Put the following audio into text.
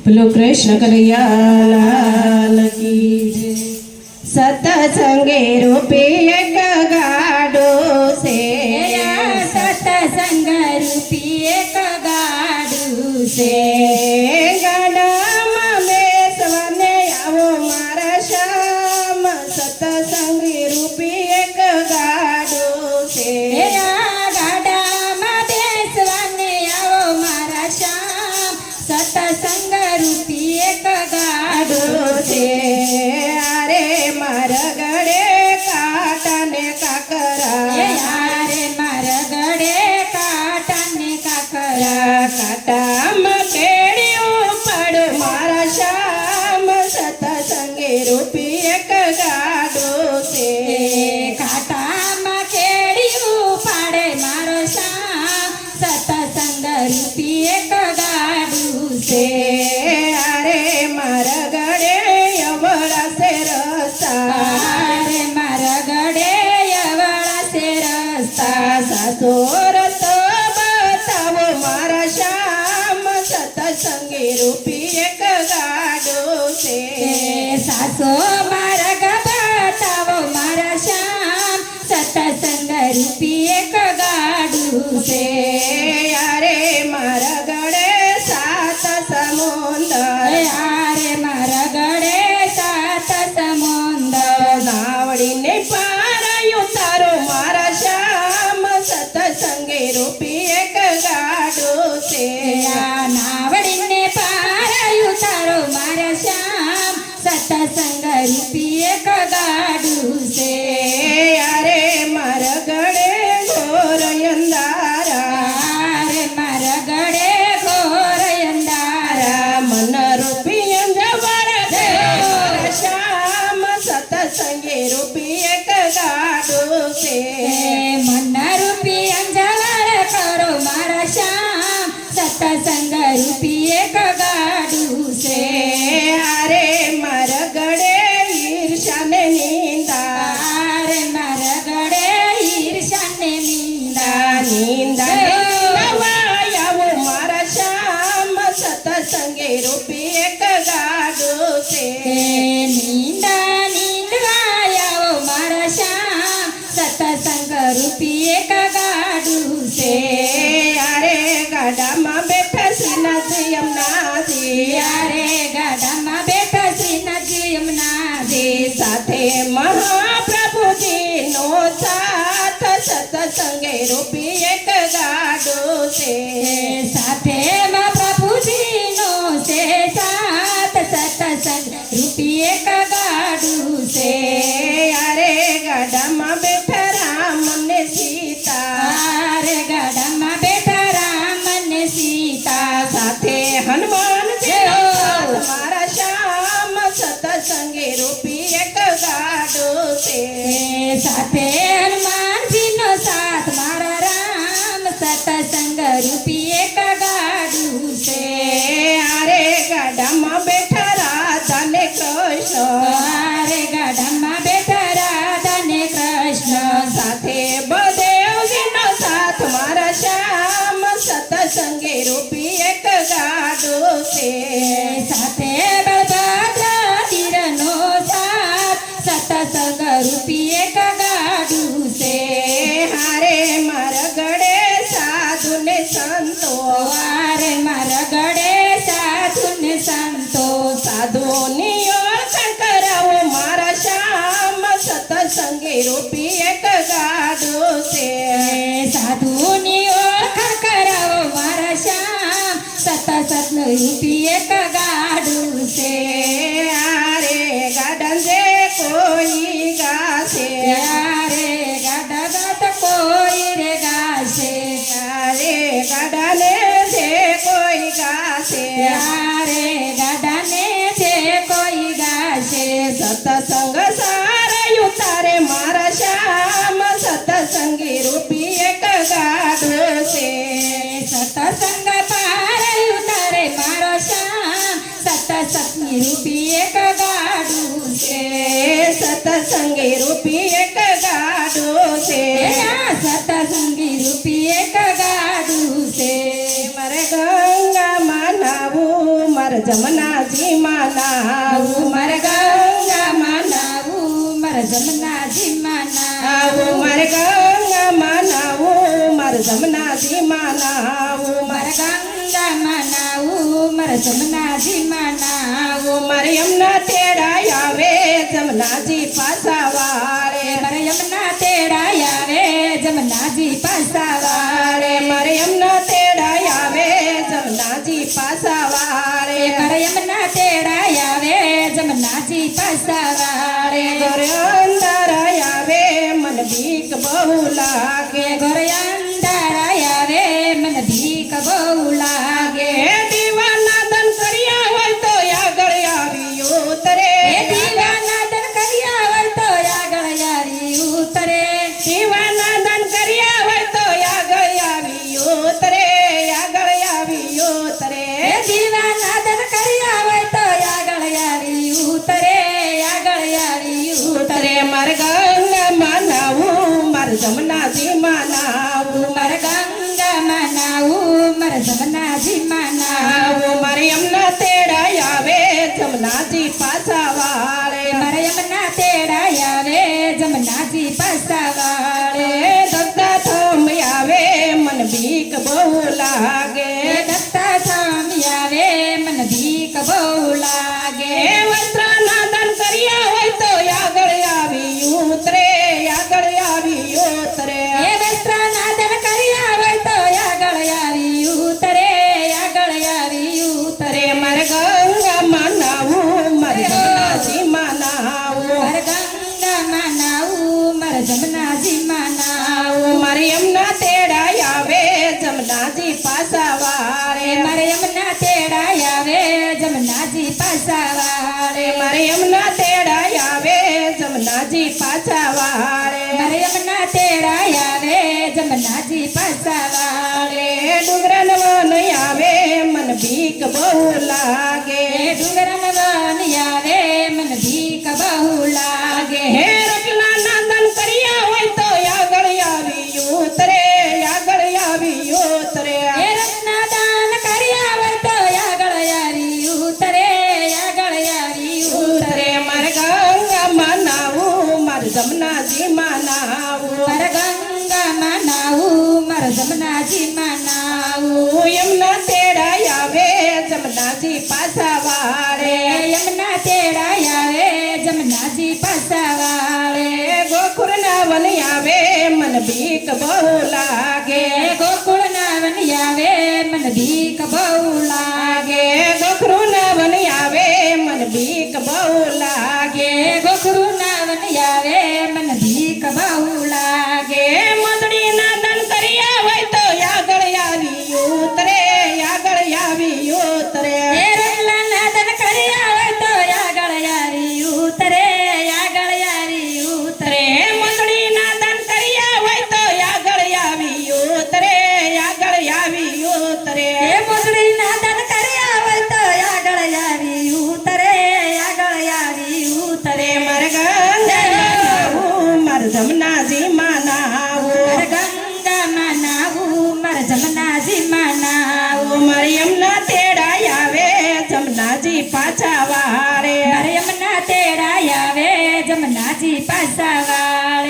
बोलो कृष्ण कन्हैया लाल की जय। सत्संगे रूपी एक गाडो से, सत्संग रूपी एक गाडू से, गाडाમાં બેસવાને આવો મારા શ્યામ, સત્સંગી રૂપી એક ગાડો છે। ગાડામાં બેસવાને આવો મારા શ્યામ, સત્સંગ રૂપી એક ગાડો છે। આરે મારા ગળે કાટાને કાકરા, યારે મારા ગળે કાટાને કાકરા, કાટામાં કેડિયું પડે મારા શ્યામ, સત્સંગે રૂપી એક ગાડો છે। કાટામાં કેડિયું પાડે મારો શ્યામ, સત્સંગ રૂપી એક ગાડું છે। આરે મારા ગળે અવળા છે રસ્તા, અરે મારા ગળે અવળા છે રસ્તા, સાસો રસ્તો બતાવો મારા શ્યામ, સત્સંગે રૂપી એક ગાડો છે। સાસો માર્ગ બતાવો મારા શ્યામ, સત્સંગ રૂપી એક ગાડું છે। યારે મારા ગળે સાત સમુંદર, યારે મારા ગળે સાત સમુંદર, નાવડીને પારાયું તારો મારા શ્યામ, સત્સંગે રૂપી એક ગાડો છે। આ નાવડીને પારાયું તારો મારા શ્યામ, સત્સંગ રૂપી એક ગાડું છે। યારે મારા ગળે ઘોર અંધારા, યારે મારા ગળે ઘોર અંધારા, મન રૂપી અંજવાળ દેવ શ્યામ, સત્સંગે રૂપી એક ગાડો છે। મન રૂપી અંજવાળ કરો મારા શ્યામ, સત્સંગ રૂપી એક ગાડું છે। આરે મારા ગળે ઈર્ષાને નિંદા, આરે મારા ગળે ઈર્ષાને નિંદા, નિંદા આવો મારા શ્યામ, સત્સંગે રૂપી એક ગાડો છે। નિંદા નિંદવાયાઓ મારા શ્યામ, સત્સંગ રૂપી એક ગાડું છે। યારે ગાડામાં બેઠા શ્રીનાથજી યમુનાજી, યારે ગાડામાં બેઠા શ્રીનાથજી યમુનાજી, સાથે મહાપ્રભુજીનો સાથ, સત્સંગે રૂપી એક ગાડો છે। સાથે માં પ્રભુજીનો છે સાથ, સત્સંગ રૂપી એક ગાડું છે। યારે ગાડામાં બેઠા રામ ને સીતા, આરે ગાડામાં બેઠા રામ ને સીતા, સાથે હનુમાન જેવો મારા શ્યામ, સત્સંગે રૂપી એક ગાડો છે। સાથે હનુમાનજીનો સાથ મારા રામ, સત્સંગ રૂપી એક ગાડું છે। આરે ગાડામાં બેઠા રાધા ને કૃષ્ણ, આરે ગાડામાં બેઠા રાધા ને કૃષ્ણ, સાથે બળદેવજીનો સાથ મારા શ્યામ, સત્સંગે રૂપી એક ગાડો છે। સાથે બળભદ્રજીનો સાથ, સત્સંગ રૂપી એક ગાડું છે। હારે મારા ગળે સાધુ ને સંતો, વારે મારા ગળે સાધુ ને સંતો, સાધુની ઓળખાણ કરાવો મારા શ્યામ, સત્સંગે રૂપી એક ગાડો છે। સાધુની ઓળખાણ કરાવો મારા શ્યામ, સત્સંગ રૂપી એક ગાડું છે। આરે ગાડા જે કોઈ ગાશે, યારે ગાડા ગાત કોઈ રે ગાશે, આરે ગાડાને જે કોઈ ગાશે, યારે ગાડાને છે કોઈ ગાશે, સત્સંગ સારયું તારે મારા શ્યામ, સત્સંગી રૂપી એક ગાડો છે। સત્સંગ પારયું તારે મારો શ્યામ, સત્સંગી રૂપી એક ગાડું છે। સત્સંગી રૂપી એક ગાડો છે। સત્સંગી રૂપી એક ગાડું છે। મારે ગંગામાં નાવું, મારે જમનાજી માં નાવું મારે ગંગામાં નાવું મારે જમનાજી માં આવું મારે ગંગામાં નાવું મારે જમનાજી માં નાવું મારે ગંગામાં નાવું મારે જમનાજી માં નાવું મારે યમુના તેડા આવે જમનાજી પાછા વાળે મારે યમુના તેડા આવે જમનાજી પાછા વાળે મારે યમુના તેડા આવે જમનાજી પાછા વાળે મારે યમુના તેડા આવે જમનાજી પાછા વાળે ઘરે અંધારા આવે મન બીક બહુ લાગે ઘરે અંધારા આવે મને ભીખ બહુ લાગે દીવાના દન કર્યા હોય તો આગળ આવી ઉતરે દીવાના દન કર્યા હોય તો આગળ આવી ઉતરે દીવાના દન કર્યા હોય તો આગળ આવી ઉતરે આગળ આવી ઉતરે દીવાના દન કર્યા હોય તો આગળ આવી ઉતરે આગળ આવી ઉતરે મારે ગંગામાં નાવું મારે જમનાજી માં નાવું મારે ગંગામાં નાવું મારે જમનાજી માં નાવું મારે યમુના તેડા આવે જમનાજી પાછા વાળે મારે યમુના તેડા આવે જમનાજી પાછા વાળે દત્તા થમ આવે મન બીક બહુ લાગે દત્તા સ્વામી આવે મને ભીખ બહુ લાગે વસ્ત્રના દાન કર્યા હોય તો આગળ આવી ઉતરે આગળ આવી ઉતરે એ વસ્ત્રના દાન કર્યા હોય તો આગળ આવી ઉતરે આગળ આવી ઉતરે મારે ગંગામાં નાવું મારે જમનાજી માં નાવું મારે ગંગામાં નાવું મારે જમનાજી માં નાવું મારે યમુના તેડા આવે જમનાજી પાછા વાળે મારે યમુના તેડા આવે જમનાજી પાછા વાળે મારે યમુના તેડા આવે જમનાજી પાછા વાળે મારે યમુના તેડા આવે જમનાજી પાછા વાળે ડુંગરા વન આવે મન બીક બહુ લાગે ડુંગરન વન આવે મને ભીખ બહુ લાગે હે રટલા નાદન કર્યા હોય તો આગળ આવી ઉતરે આગળ આવી ઉતરે એ રત્ના દાન કર્યા હોય તો આગળ આવી ઉતરે આગળ આવી ઉતરે મારે ગંગામાં નાવું મારે જમનાજી માં નાવું મારે ગંગામાં નાવું મારે જમનાજી માં નાવું યમુના તેડા આવે જમનાજી પાછા વાળે યમુના તેડા આવે જમનાજી પાછા વાળે ગોકુળના વન આવે મન બીક બહુ લાગે ગોકુળના વન આવે મને ભીખ બહુ લાગે ગોખરુના વન આવે મન બીક બહુ લાગે ગોખરુના વન આવે મને ભીખ બહુ લાગે મંદડીના દન કર્યા હોય તો આગળ આવી ઉતરે આગળ આવી ઉતરે એ રટલાના દન કર્યા હોય તો આગળ આવી ઉતરે આગળ આવી ઉતરે મંદડીના દન કર્યા હોય તો આગળ આવી ઉતરે આગળ આવી ઉતરે એ મોજડીના દન કર્યા હોય તો આગળ આવી ઉતરે આગળ આવી ઉતરે મારે ગંગામાં નાવું મારે જમનાજી માં નાવું મારે ગંગામાં નાવું મારે જમનાજી માં નાવું મારે યમુના તેડા આવે જમનાજી પાછા વાળે મારે યમુના તેડા આવે જમનાજી પાછા વાળે